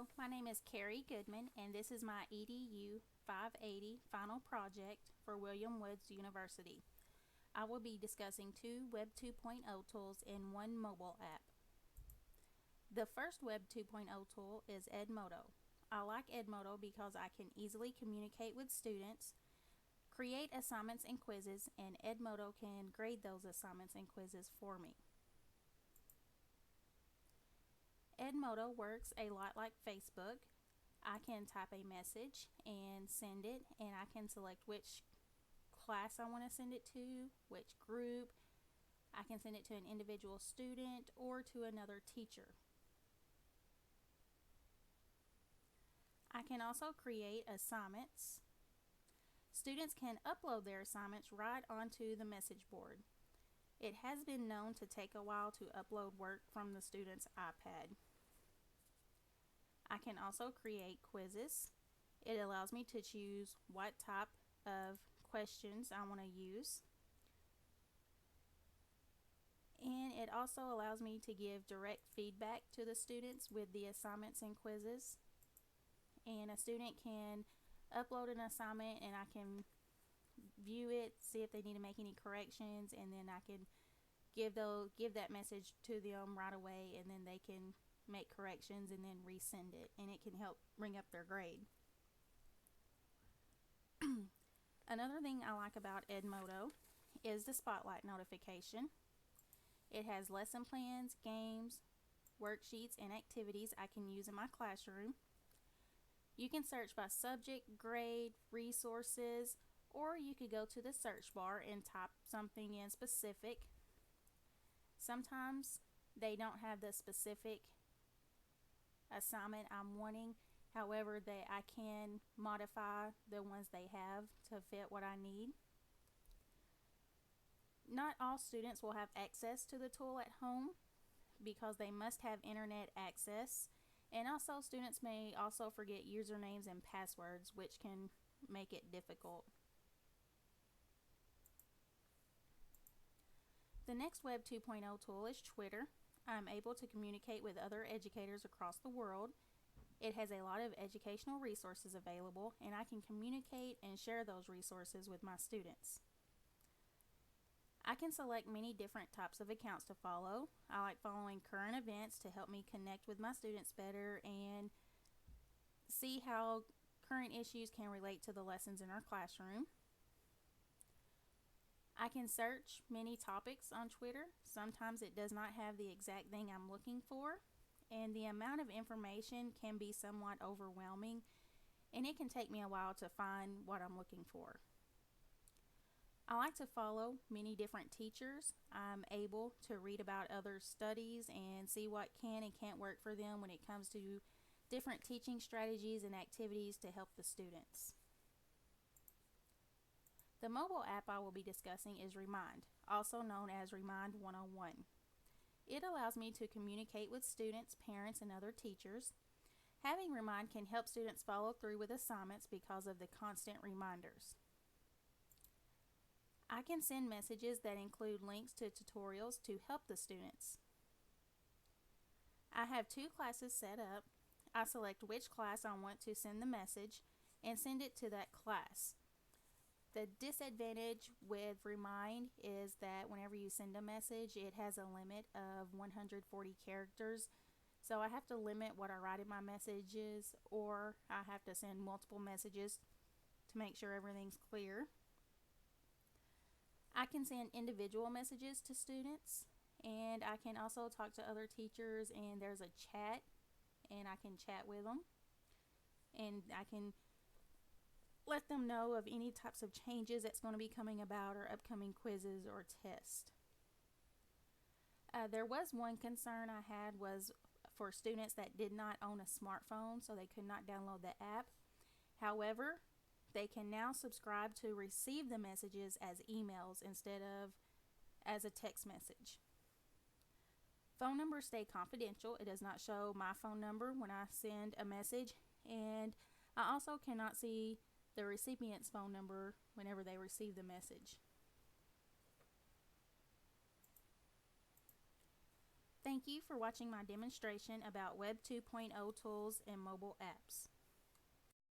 Hello, my name is Carrie Goodman, and this is my EDU 580 final project for William Woods University. I will be discussing two Web 2.0 tools and one mobile app. The first Web 2.0 tool is Edmodo. I like Edmodo because I can easily communicate with students, create assignments and quizzes, and Edmodo can grade those assignments and quizzes for me. Edmodo works a lot like Facebook. I can type a message and send it, and I can select which class I want to send it to, which group. I can send it to an individual student or to another teacher. I can also create assignments. Students can upload their assignments right onto the message board. It has been known to take a while to upload work from the student's iPad. I can also create quizzes. It allows me to choose what type of questions I want to use. And it also allows me to give direct feedback to the students with the assignments and quizzes. And a student can upload an assignment and I can view it, see if they need to make any corrections, and then I can give that message to them right away, and then they can make corrections and then resend it, and it can help bring up their grade. Another thing I like about Edmodo is the spotlight notification. It has lesson plans, games, worksheets, and activities I can use in my classroom. You can search by subject, grade, resources, or you could go to the search bar and type something in specific. Sometimes they don't have the specific assignment I'm wanting. However, I can modify the ones they have to fit what I need. Not all students will have access to the tool at home because they must have internet access. And also, students may also forget usernames and passwords, which can make it difficult. The next Web 2.0 tool is Twitter. I'm able to communicate with other educators across the world. It has a lot of educational resources available, and I can communicate and share those resources with my students. I can select many different types of accounts to follow. I like following current events to help me connect with my students better and see how current issues can relate to the lessons in our classroom. I can search many topics on Twitter. Sometimes it does not have the exact thing I'm looking for, and the amount of information can be somewhat overwhelming, and it can take me a while to find what I'm looking for. I like to follow many different teachers. I'm able to read about other studies and see what can and can't work for them when it comes to different teaching strategies and activities to help the students. The mobile app I will be discussing is Remind, also known as Remind 101. It allows me to communicate with students, parents, and other teachers. Having Remind can help students follow through with assignments because of the constant reminders. I can send messages that include links to tutorials to help the students. I have two classes set up. I select which class I want to send the message and send it to that class. The disadvantage with Remind is that whenever you send a message, it has a limit of 140 characters. So I have to limit what I write in my messages, or I have to send multiple messages to make sure everything's clear. I can send individual messages to students, and I can also talk to other teachers, and there's a chat, and I can chat with them, and I can let them know of any types of changes that's going to be coming about or upcoming quizzes or tests. There was one concern I had was for students that did not own a smartphone, so they could not download the app. However, they can now subscribe to receive the messages as emails instead of as a text message. Phone numbers stay confidential. It does not show my phone number when I send a message, and I also cannot see the recipient's phone number whenever they receive the message. Thank you for watching my demonstration about Web 2.0 tools and mobile apps.